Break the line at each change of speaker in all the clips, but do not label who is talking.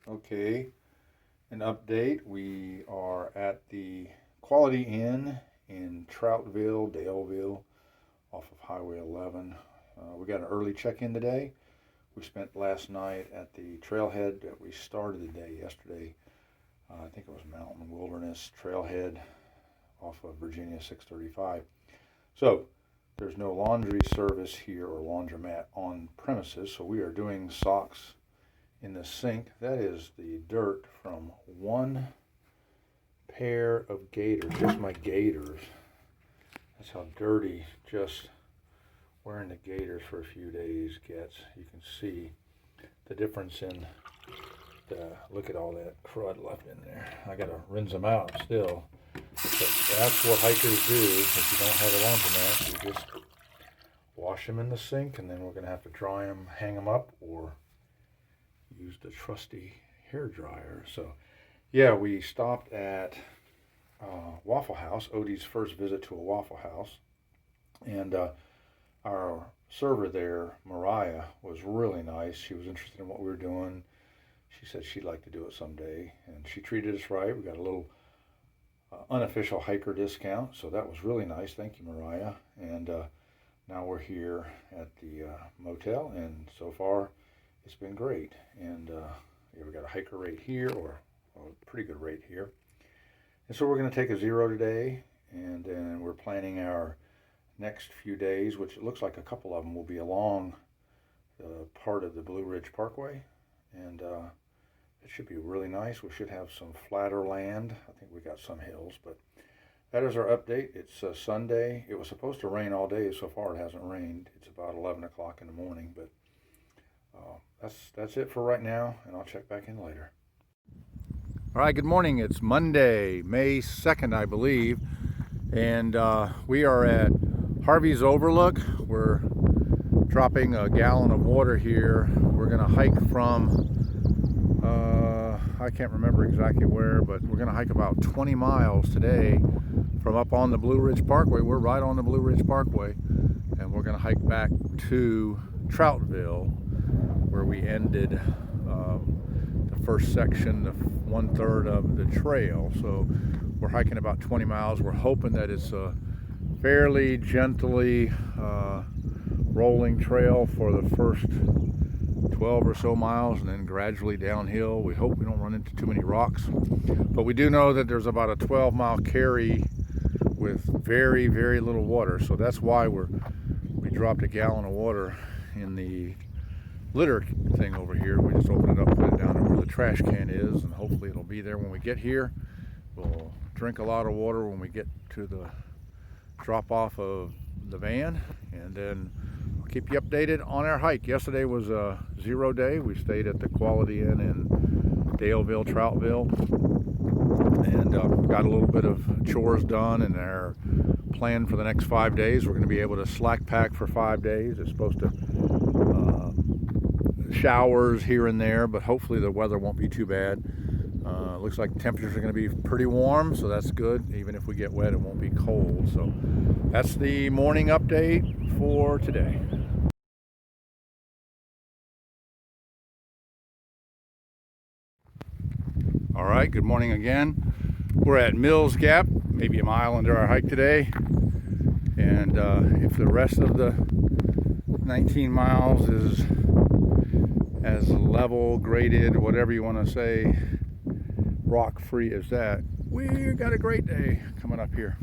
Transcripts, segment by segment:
Okay, an update. We are at the Quality Inn in Troutville, Daleville, off of Highway 11. We got an early check-in today. We spent last night at the trailhead that we started the day yesterday. I think it was Mountain Wilderness Trailhead off of Virginia 635. So there's no laundry service here or laundromat on premises, so we are doing socks in the sink. That is the dirt from one pair of gaiters, just my gaiters. That's how dirty just wearing the gaiters for a few days gets. You can see the difference in look at all that crud left in there. I gotta rinse them out still. But that's what hikers do. If you don't have a laundromat, you just wash them in the sink, and then we're gonna have to dry them, hang them up, or use the trusty hair dryer. So yeah, we stopped at Waffle House, Odie's first visit to a Waffle House, and our server there, Mariah, was really nice. She was interested in what we were doing. She said she'd like to do it someday, and she treated us right. We got a little unofficial hiker discount, so that was really nice. Thank you, Mariah. And now we're here at the motel, and so far it's been great. And yeah, we got a hiker rate here, or a pretty good rate here. And so we're going to take a 0 today, and then we're planning our next few days, which it looks like a couple of them will be along the part of the Blue Ridge Parkway, and it should be really nice. We should have some flatter land. I think we got some hills, but that is our update. It's Sunday. It was supposed to rain all day. So far it hasn't rained. It's about 11 o'clock in the morning, but that's it for right now, and I'll check back in later. All right, good morning. It's Monday, May 2nd, I believe, and we are at Harvey's Overlook. We're dropping a gallon of water here. We're gonna hike from, I can't remember exactly where, but we're gonna hike about 20 miles today from up on the Blue Ridge Parkway. We're right on the Blue Ridge Parkway, and we're gonna hike back to Troutville, where we ended the first section, the 1/3 of the trail. So we're hiking about 20 miles. We're hoping that it's a fairly gently rolling trail for the first 12 or so miles, and then gradually downhill. We hope we don't run into too many rocks, but we do know that there's about a 12-mile carry with very, very little water. So that's why we dropped a gallon of water in the litter thing over here. We just open it up, put it down where the trash can is, and hopefully it'll be there when we get here. We'll drink a lot of water when we get to the drop off of the van, and then I'll keep you updated on our hike. Yesterday was a 0 day. We stayed at the Quality Inn in Daleville, Troutville, and got a little bit of chores done. And our plan for the next 5 days, we're going to be able to slack pack for 5 days. It's supposed to showers here and there, but hopefully the weather won't be too bad. Looks like temperatures are going to be pretty warm, so that's good. Even if we get wet, it won't be cold. So that's the morning update for today. All right, good morning again. We're at Mills Gap, maybe a mile into our hike today. And if the rest of the 19 miles is as level, graded, whatever you want to say, rock free as that, we got a great day coming up here.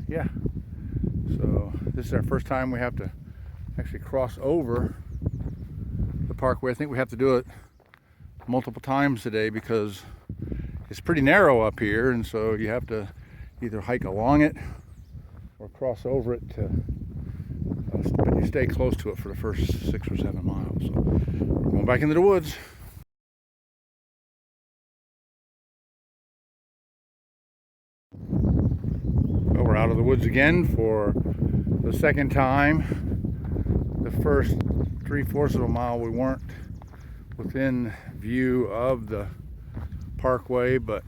Yeah, so this is our first time we have to actually cross over the parkway. I think we have to do it multiple times today because it's pretty narrow up here, and so you have to either hike along it or cross over it but you stay close to it for the first 6 or 7 miles. So we're going back into the woods. Well, we're out of the woods again for the second time. The first 3/4 of a mile we weren't within view of the parkway, but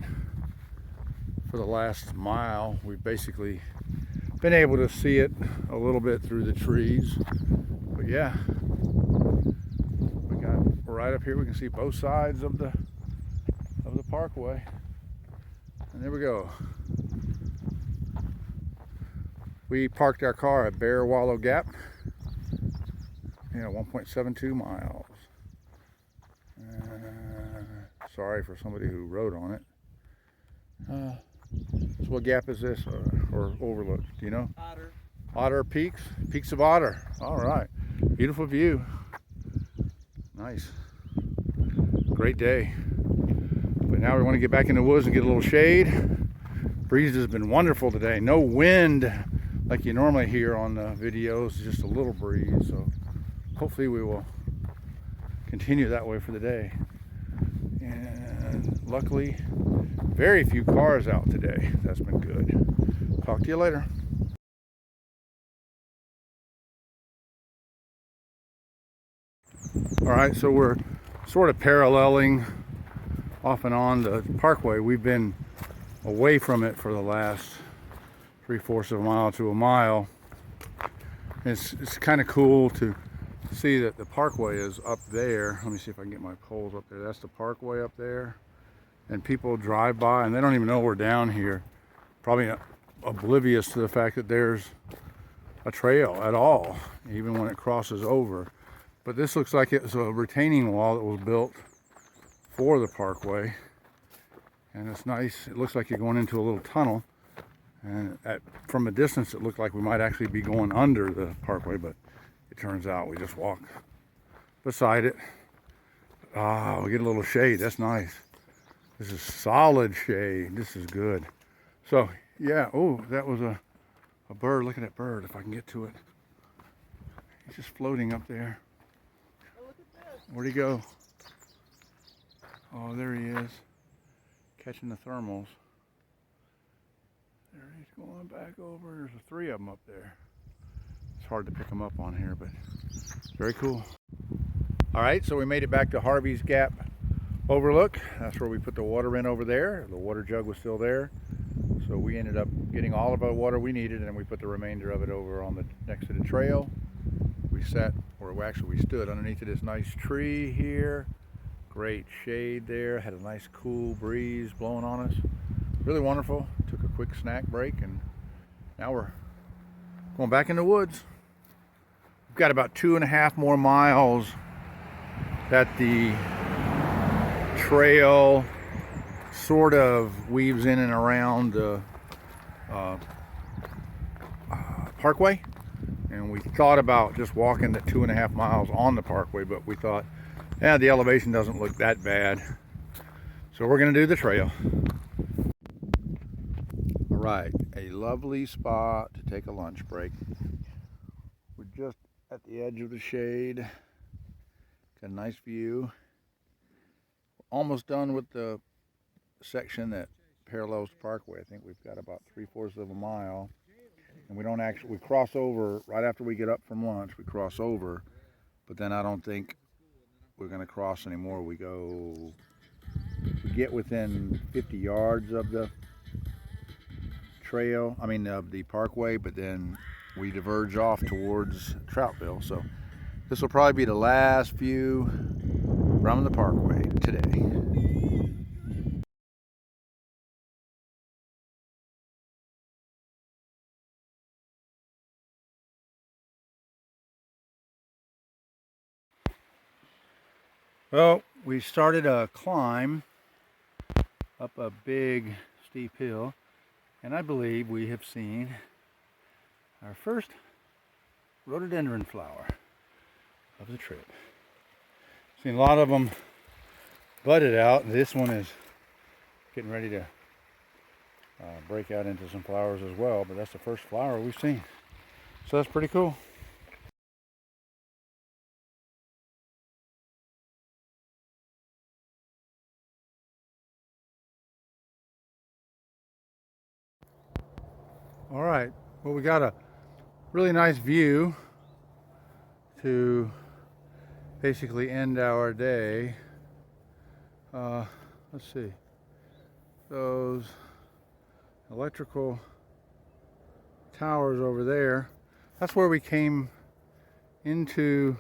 for the last mile we've basically been able to see it a little bit through the trees. But yeah, we're right up here we can see both sides of the parkway. And there we go. We parked our car at Wallow Gap. Yeah, 1.72 miles. Sorry for somebody who rode on it. So what gap is this, or overlook? Do you know?
Otter.
Otter Peaks? Peaks of Otter. All right. Beautiful view. Nice. Great day. But now we want to get back in the woods and get a little shade. Breeze has been wonderful today. No wind like you normally hear on the videos, just a little breeze. So hopefully we will continue that way for the day. And luckily, very few cars out today. That's been good. Talk to you later. All right, so we're sort of paralleling off and on the parkway. We've been away from it for the last 3/4 of a mile to a mile. It's kind of cool to see that the parkway is up there. Let me see if I can get my poles up there. That's the parkway up there. And people drive by and they don't even know we're down here. Probably oblivious to the fact that there's a trail at all, even when it crosses over. But this looks like it's a retaining wall that was built for the parkway. And it's nice. It looks like you're going into a little tunnel. And from a distance, it looked like we might actually be going under the parkway, but it turns out we just walk beside it. Ah, we get a little shade. That's nice. This is solid shade. This is good. So, yeah. Oh, that was a bird. Look at that bird, if I can get to it. He's just floating up there.
Oh, look at this.
Where'd he go? Oh, there he is. Catching the thermals. There he's going back over. There's 3 of them up there. It's hard to pick them up on here, but very cool. All right, so we made it back to Harvey's Gap Overlook. That's where we put the water in over there. The water jug was still there. So we ended up getting all of our water we needed, and we put the remainder of it over on the next to the trail. We sat, or actually we stood underneath of this nice tree here. Great shade there. Had a nice cool breeze blowing on us. Really wonderful. Took a quick snack break, and now we're going back in the woods. We've got about 2.5 more miles that the trail sort of weaves in and around the parkway. And we thought about just walking the 2.5 miles on the parkway, but we thought, yeah, the elevation doesn't look that bad. So we're going to do the trail. All right, a lovely spot to take a lunch break. We're just at the edge of the shade. Got a nice view. We're almost done with the section that parallels the parkway. I think we've got about 3/4 of a mile. And we cross over right after we get up from lunch. We cross over, but then I don't think we're going to cross anymore. We get within 50 yards of the trail, of the parkway, but then we diverge off towards Troutville. So this will probably be the last view from the parkway today. Well, we started a climb up a big steep hill, and I believe we have seen our first rhododendron flower of the trip. Seen a lot of them budded out. This one is getting ready to break out into some flowers as well, but that's the first flower we've seen. So that's pretty cool. All right, well, we got a really nice view to basically end our day. Let's see, those electrical towers over there, that's where we came into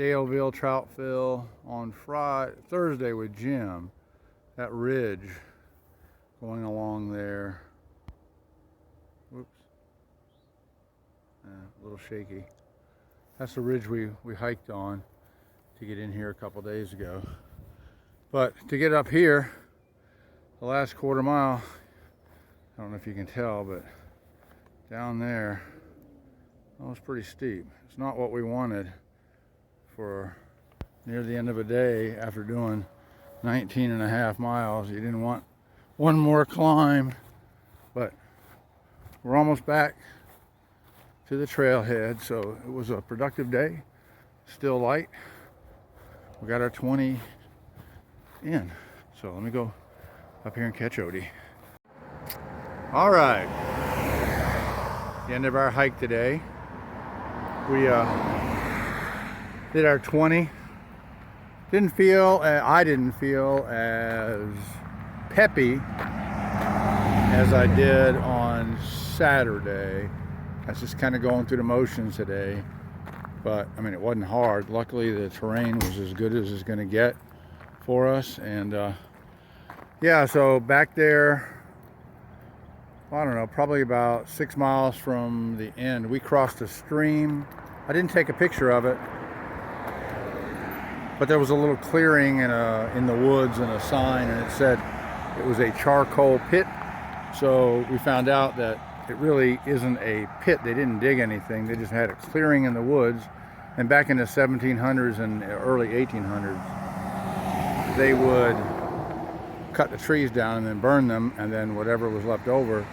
Daleville, Troutville on Thursday with Jim. That ridge going along there. Whoops. A little shaky. That's the ridge we hiked on to get in here a couple days ago. But to get up here, the last quarter mile, I don't know if you can tell, but down there, well, it's pretty steep. It's not what we wanted for near the end of a day after doing 19 and a half miles. You didn't want one more climb, but we're almost back to the trailhead, so it was a productive day. Still light. We got our 20 in, so let me go up here and catch Odie. All right, the end of our hike today. We did our 20. I didn't feel as peppy as I did on Saturday. I was just kind of going through the motions today, but I mean, it wasn't hard. Luckily the terrain was as good as it's going to get for us. And yeah, so back there, I don't know, probably about 6 miles from the end, we crossed a stream. I didn't take a picture of it, but there was a little clearing in the woods and a sign, and it said it was a charcoal pit. So we found out that it really isn't a pit. They didn't dig anything. They just had a clearing in the woods. And back in the 1700s and early 1800s, they would cut the trees down and then burn them, and then whatever was left over,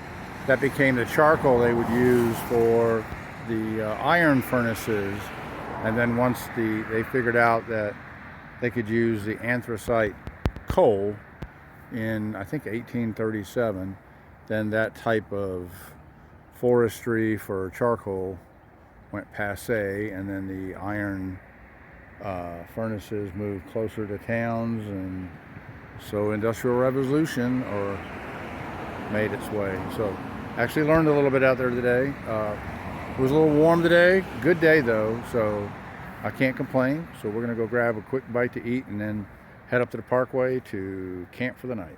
that became the charcoal they would use for the iron furnaces. And then once they figured out that they could use the anthracite coal in, I think, 1837, then that type of forestry for charcoal went passé, and then the iron furnaces moved closer to towns, and so industrial revolution made its way. So actually learned a little bit out there today. It was a little warm today, good day though, so I can't complain. So we're gonna go grab a quick bite to eat and then head up to the parkway to camp for the night.